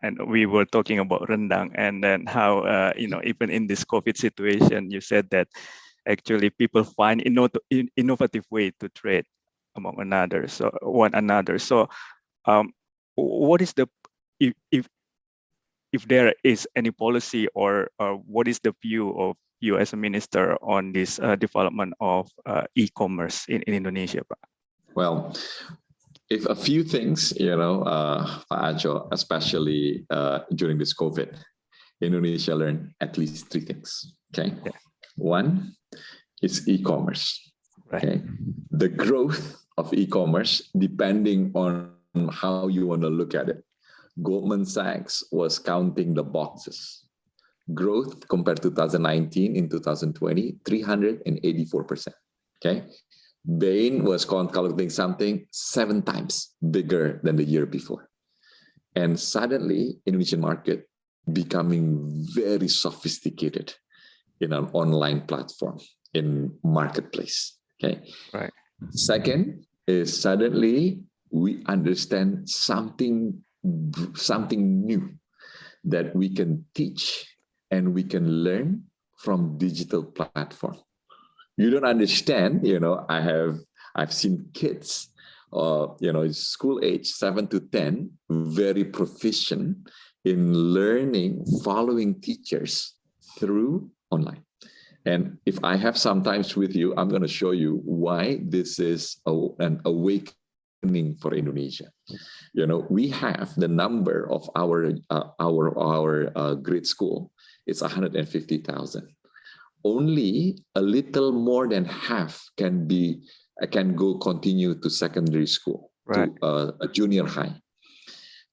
And we were talking about rendang, and then how, even in this COVID situation, you said that actually people find innovative way to trade among one another. So what is the, if there is any policy or what is the view of you as a minister on this development of e-commerce in Indonesia? Well, if a few things, Pak Ajo, especially during this COVID, Indonesia learned at least 3 things. Okay, one is e-commerce. Okay, the growth of e-commerce, depending on how you want to look at it. Goldman Sachs was counting the boxes. Growth compared to 2019 in 2020, 384%. Okay. Bain was calculating something 7 times bigger than the year before. And suddenly, Indonesian market becoming very sophisticated in an online platform, in marketplace. Okay. Right. Second is suddenly we understand something new that we can teach and we can learn from digital platform. You don't understand, I've seen kids, school age 7 to 10, very proficient in learning, following teachers through online. And if I have some times with you, I'm going to show you why this is an awakening for Indonesia. We have the number of our grade school. It's 150,000. Only a little more than half can continue to secondary school, right, to a junior high.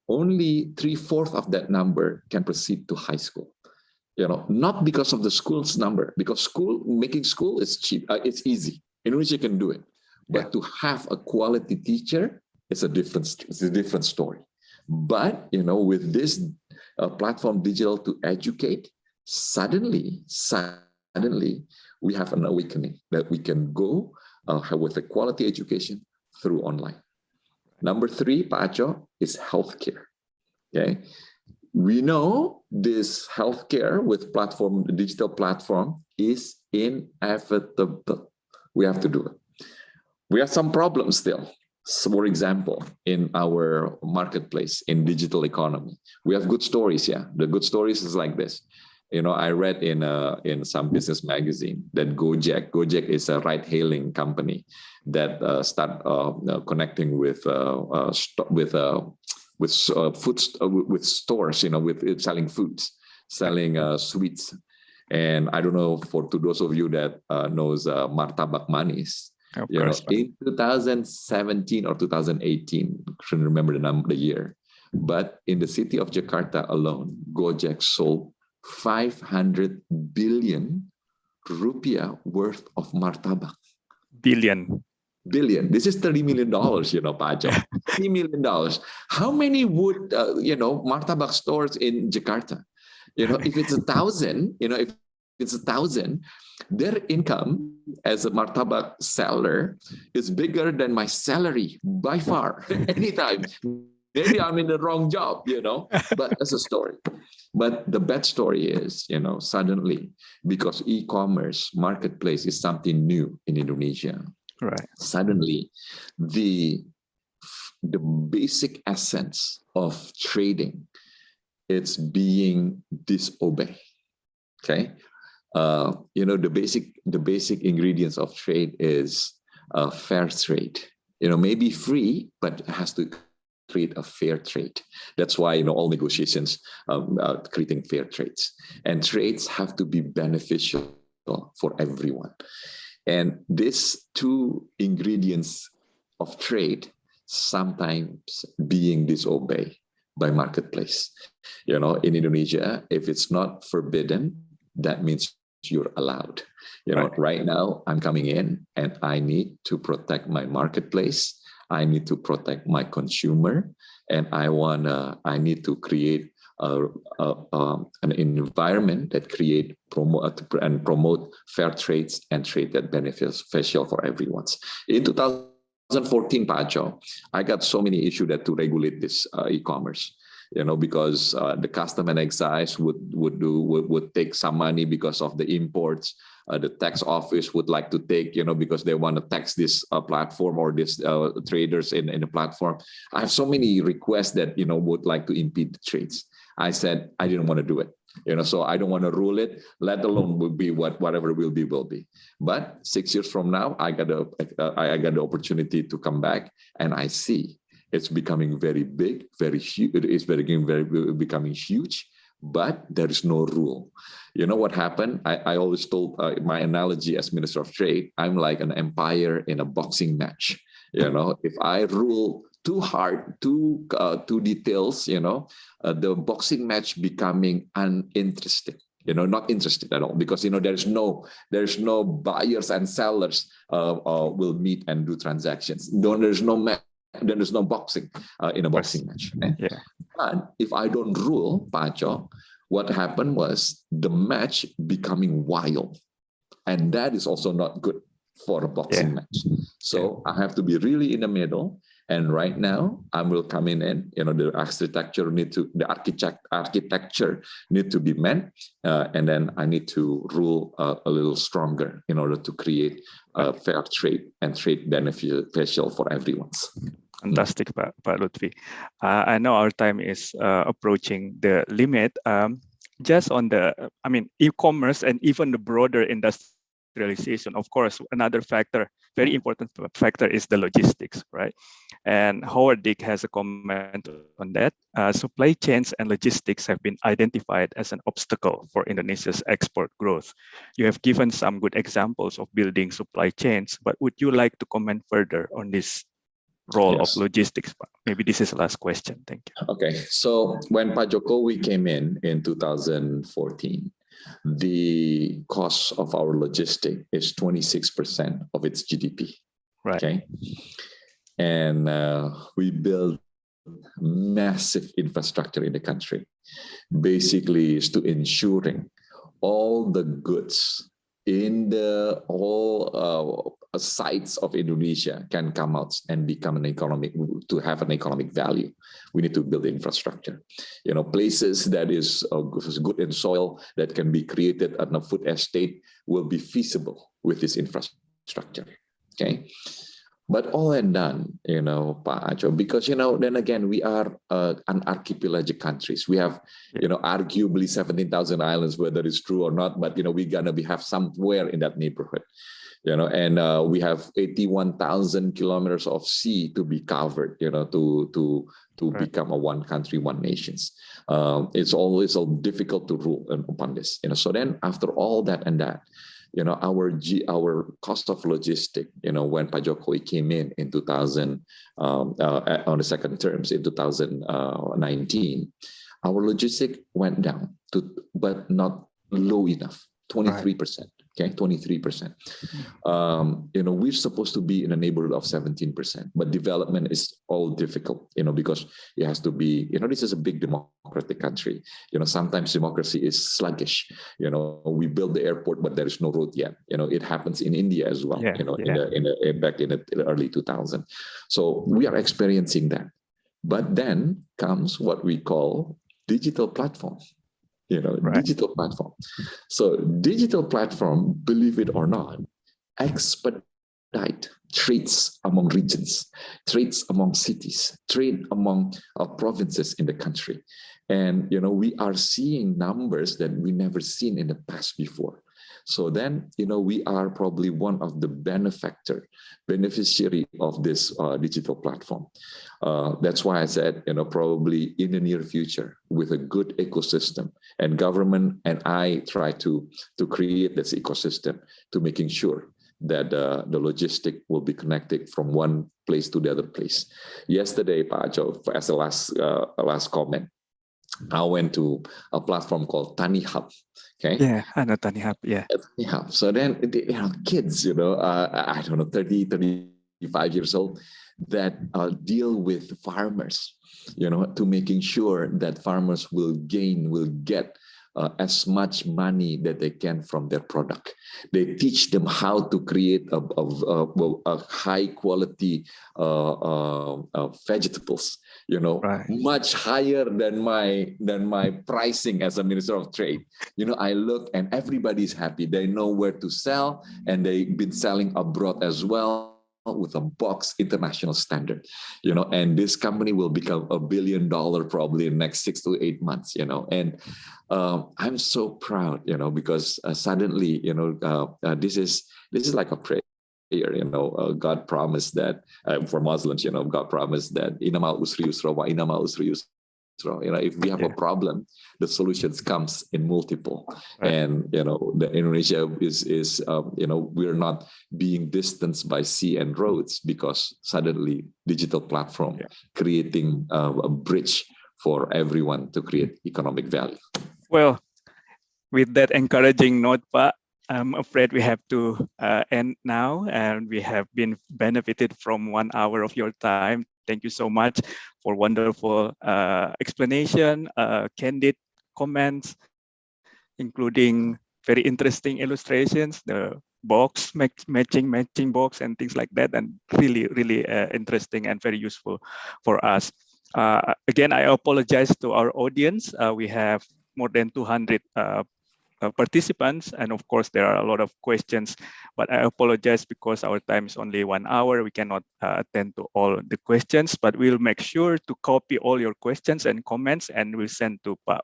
Only 3/4 of that number can proceed to high school. Not because of the school's number, because making school is cheap, it's easy. Indonesia can do it, but to have a quality teacher is a different story. But with this platform, digital to educate, suddenly we have an awakening that we can go with a quality education through online. Number 3, Pak Ajo, is healthcare. Okay, we know this healthcare with digital platform is inevitable. We have to do it. We have some problems still. So, for example, in our marketplace, in digital economy, we have good stories. Yeah, the good stories is like this. I read in some business magazine that Gojek is a ride-hailing company that start connecting with stores, with selling foods, selling sweets. And I don't know, to those of you that knows martabak manis, in 2017 or 2018, I shouldn't remember the year, but in the city of Jakarta alone, Gojek sold 500 billion rupiah worth of martabak. Billion. This is $30 million, Pak Ajo. $30 million. How many would, martabak stores in Jakarta? If it's 1,000, if it's 1,000, their income as a martabak seller is bigger than my salary by far, anytime. Maybe I'm in the wrong job, but that's a story. But the bad story is, suddenly, because e-commerce marketplace is something new in Indonesia, right? Suddenly, the basic essence of trading, it's being disobeyed. Okay, the basic ingredients of trade is fair trade. Maybe free, but it has to create a fair trade. That's why all negotiations creating fair trades, and trades have to be beneficial for everyone. And these 2 ingredients of trade sometimes being disobeyed by marketplace. In Indonesia, if it's not forbidden, that means you're allowed. Right now I'm coming in and I need to protect my marketplace. I need to protect my consumer, and I need to create an environment that promote fair trades and trade that beneficial for everyone. In 2014, Pak Aco, I got so many issues that to regulate this e-commerce. Because the custom and excise would take some money because of the imports. The tax office would like to take, because they want to tax this platform or this traders in the platform. I have so many requests that, would like to impede the trades. I said, I didn't want to do it. So I don't want to rule it, let alone will be whatever will be. But 6 years from now, I got the opportunity to come back, and I see it's becoming very big, very huge. It is becoming huge, but there is no rule. You know what happened? I always told my analogy as Minister of Trade, I'm like an umpire in a boxing match. If I rule too hard, too details, the boxing match becoming uninteresting. Not interested at all, because there's no buyers and sellers will meet and do transactions. There's no match. Then there's no boxing in a boxing match. Yeah. But if I don't rule, Pak Aco, what happened was the match becoming wild. And that is also not good for a boxing match. So I have to be really in the middle. And right now, I will come in and the architecture need to be met, and then I need to rule a little stronger in order to create fair trade and trade beneficial for everyone. Fantastic, Pak Lutfi. I know our time is approaching the limit. Just on e-commerce and even the broader industrialization, of course, another factor, very important factor, is the logistics, right? And Howard Dick has a comment on that. Supply chains and logistics have been identified as an obstacle for Indonesia's export growth. You have given some good examples of building supply chains, but would you like to comment further on this role of logistics? Maybe this is the last question. Thank you. Okay, so when Pak Jokowi came in 2014, the cost of our logistic is 26% of its GDP. Right. Okay, and we build massive infrastructure in the country. Basically, is to ensuring all the goods in all sites of Indonesia can come out and become to have an economic value. We need to build infrastructure. Places that is good in soil that can be created on a food estate will be feasible with this infrastructure. Okay. But all and done, Pak Aco, because, then again, we are an archipelagic countries. We have, arguably 17,000 islands, whether it's true or not, but, we're going to have somewhere in that neighborhood, and we have 81,000 kilometers of sea to be covered, to become a one country, one nations. It's always so difficult to rule upon this, So then after all that and that, our cost of logistic, when Pak Jokowi came in 2000, on the second terms in 2019, our logistic went down but not low enough, 23%. Okay, 23%. We're supposed to be in a neighborhood of 17%, but development is all difficult, because it has to be, this is a big democratic country. Sometimes democracy is sluggish. We build the airport, but there is no road yet. It happens in India as well. Back in the early 2000s. So we are experiencing that. But then comes what we call digital platform. Digital platform. So digital platform, believe it or not, expedite trades among regions, trades among cities, trade among provinces in the country. And, we are seeing numbers that we never seen in the past before. So then, we are probably one of the beneficiary of this digital platform. That's why I said, probably in the near future, with a good ecosystem, and government and I try to create this ecosystem to making sure that the logistic will be connected from one place to the other place. Yesterday, Pak Aco, as a last comment, I went to a platform called Tani Hub. Okay. Yeah, I know Tani Hub. Yeah. Tani Hub. So then, kids, I don't know, 30 years old, that deal with farmers, to making sure that farmers will get as much money that they can from their product. They teach them how to create a high quality vegetables, Right. much higher than my pricing as a Minister of Trade. I look and everybody's happy. They know where to sell, and they've been selling abroad as well with a box international standard, and this company will become $1 billion probably in the next 6 to 8 months, and I'm so proud, because suddenly, this is like a prayer. God promised that for Muslims, God promised that inamal usri yusra wa inamal usri yusra. If we have a problem, the solutions comes in multiple. Right. And the Indonesia is we're not being distanced by sea and roads, because suddenly digital platform creating a bridge for everyone to create economic value. Well, with that encouraging note, Pak, I'm afraid we have to end now, and we have been benefited from 1 hour of your time. Thank you so much for wonderful explanation, candid comments, including very interesting illustrations, the box matching box and things like that, and really interesting and very useful for us. Again, I apologize to our audience. We have more than 200 participants, and of course there are a lot of questions, but I apologize because our time is only 1 hour. We cannot attend to all the questions, but we'll make sure to copy all your questions and comments, and we'll send to Pak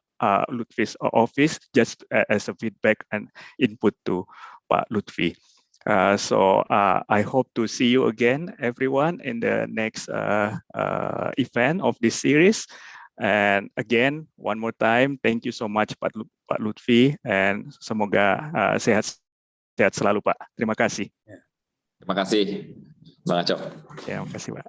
Lutfi's office just as a feedback and input to Pak Lutfi. So I hope to see you again, everyone, in the next event of this series. And again, one more time, thank you so much Pak Lutfi, and semoga sehat selalu Pak. Terima kasih. Terima kasih, Bang Acok. Terima kasih Pak.